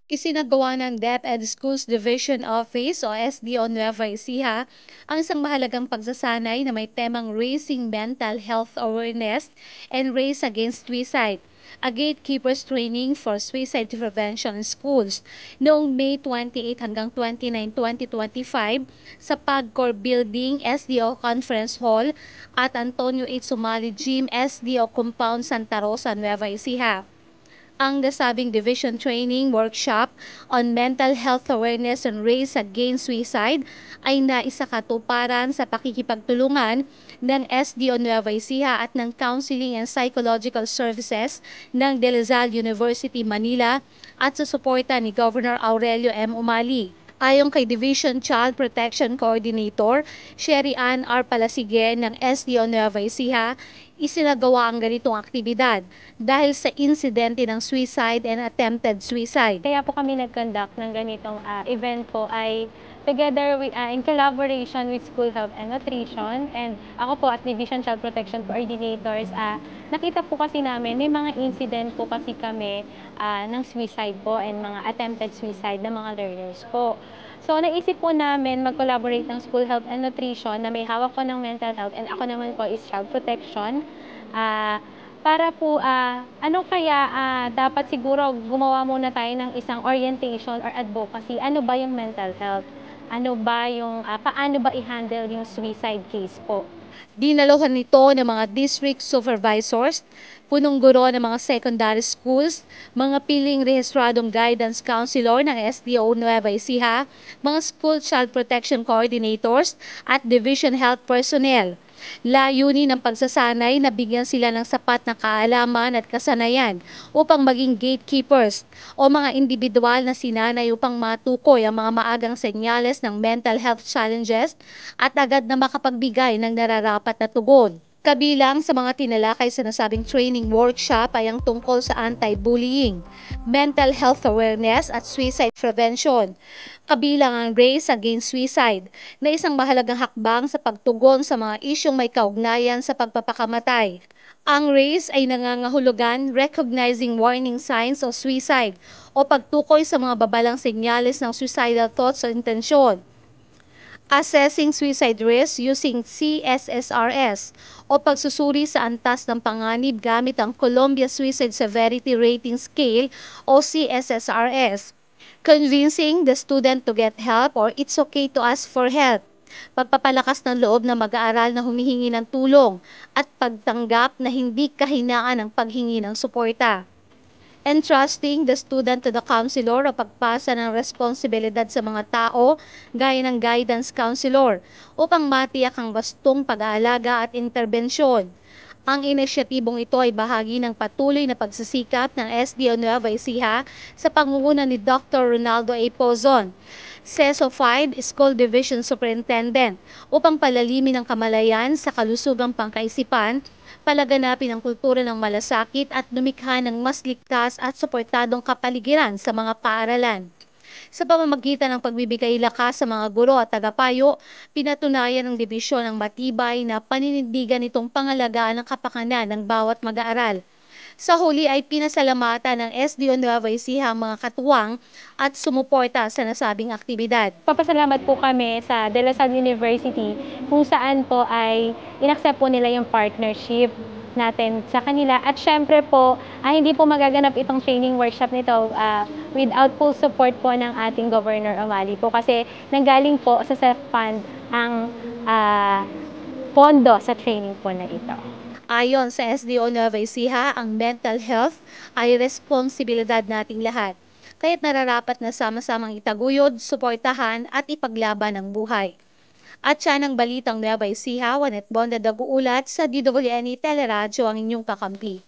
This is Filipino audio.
Isinagawa ng DepEd Schools Division Office o SDO Nueva Ecija ang isang mahalagang pagsasanay na may temang Raising Mental Health Awareness and Race Against Suicide, a Gatekeepers Training for Suicide Prevention in Schools noong May 28 hanggang 29, 2025 sa PAGCOR Building, SDO Conference Hall at Antonio H. Sumali Gym, SDO Compound, Santa Rosa, Nueva Ecija. Ang nasabing Division Training Workshop on Mental Health Awareness and Race Against Suicide ay naisakatuparan sa pakikipagtulungan ng SDO Nueva Ecija at ng Counseling and Psychological Services ng De La Salle University, Manila at sa suporta ni Governor Aurelio M. Umali. Ayon kay Division Child Protection Coordinator, Sherry Ann R. Palasige ng SDO Nueva Ecija, isinagawa ang ganitong aktibidad dahil sa insidente ng suicide and attempted suicide. Kaya po kami nag-conduct ng ganitong event po ay together with, in collaboration with School Health and Nutrition, and ako po as Division Child Protection Coordinators, nakita po kasi namin may mga incident po kasi kami ng suicide po and mga attempted suicide ng mga learners po. So naisip po namin mag-collaborate ng School Health and Nutrition na may hawak po ng mental health, and ako naman po is Child Protection. Para po, ano kaya dapat siguro gumawa muna tayo ng isang orientation or advocacy. Ano ba yung mental health? Ano ba yung, paano ba i-handle yung suicide case po? Dinalohan nito ng mga district supervisors, punong guro ng mga secondary schools, mga piling rehistradong guidance counselor ng SDO Nueva Ecija, mga school child protection coordinators at division health personnel. Layunin ng pagsasanay na bigyan sila ng sapat na kaalaman at kasanayan upang maging gatekeepers o mga individual na sinanay upang matukoy ang mga maagang senyales ng mental health challenges at agad na makapagbigay ng nararapat na tugon. Kabilang sa mga tinalakay sa nasabing training workshop ay ang tungkol sa anti-bullying, mental health awareness at suicide prevention. Kabilang ang Race Against Suicide na isang mahalagang hakbang sa pagtugon sa mga isyong may kaugnayan sa pagpapakamatay. Ang RACE ay nangangahulugan recognizing warning signs of suicide o pagtukoy sa mga babalang senyales ng suicidal thoughts o intensyon. Assessing suicide risk using CSSRS o pagsusuri sa antas ng panganib gamit ang Columbia Suicide Severity Rating Scale o CSSRS. Convincing the student to get help or it's okay to ask for help. Pagpapalakas ng loob na mag-aaral na humihingi ng tulong at pagtanggap na hindi kahinaan ang paghingi ng suporta. Entrusting the student to the counselor o pagpasa ng responsibilidad sa mga tao gaya ng guidance counselor upang matiyak ang wastong pag-aalaga at interbensyon. Ang inisyatibong ito ay bahagi ng patuloy na pagsisikap ng SDO Nueva Ecija sa pangunguna ni Dr. Ronaldo A. Pozon, CESO 5 School Division Superintendent, upang palalimin ang kamalayan sa kalusugang pangkaisipan, palaganapin ang kultura ng malasakit at lumikha ng mas ligtas at suportadong kapaligiran sa mga paaralan. Sa pamamagitan ng pagbibigay lakas sa mga guro at tagapayo, pinatunayan ng dibisyon ang matibay na paninindigan nitong pangalagaan ng kapakanan ng bawat mag-aaral. Sa huli ay pinasalamatan ng SDO Nueva Ecija ang mga katuwang at sumuporta sa nasabing aktibidad. Papasalamat po kami sa De La Salle University kung saan po ay inaccept po nila yung partnership natin sa kanila. At syempre po, hindi po magaganap itong training workshop nito without full support po ng ating Governor Umali po, kasi nanggaling po sa self-fund ang pondo sa training po na ito. Ayon sa SDO Nueva Ecija, ang mental health ay responsibilidad nating lahat. Kaya't nararapat na sama-samang itaguyod, suportahan at ipaglaban ang buhay. At siya ng Balitang Nueva Ecija, Juanet Bonda Daguulat sa DWNE Teleradyo ang inyong kakampi.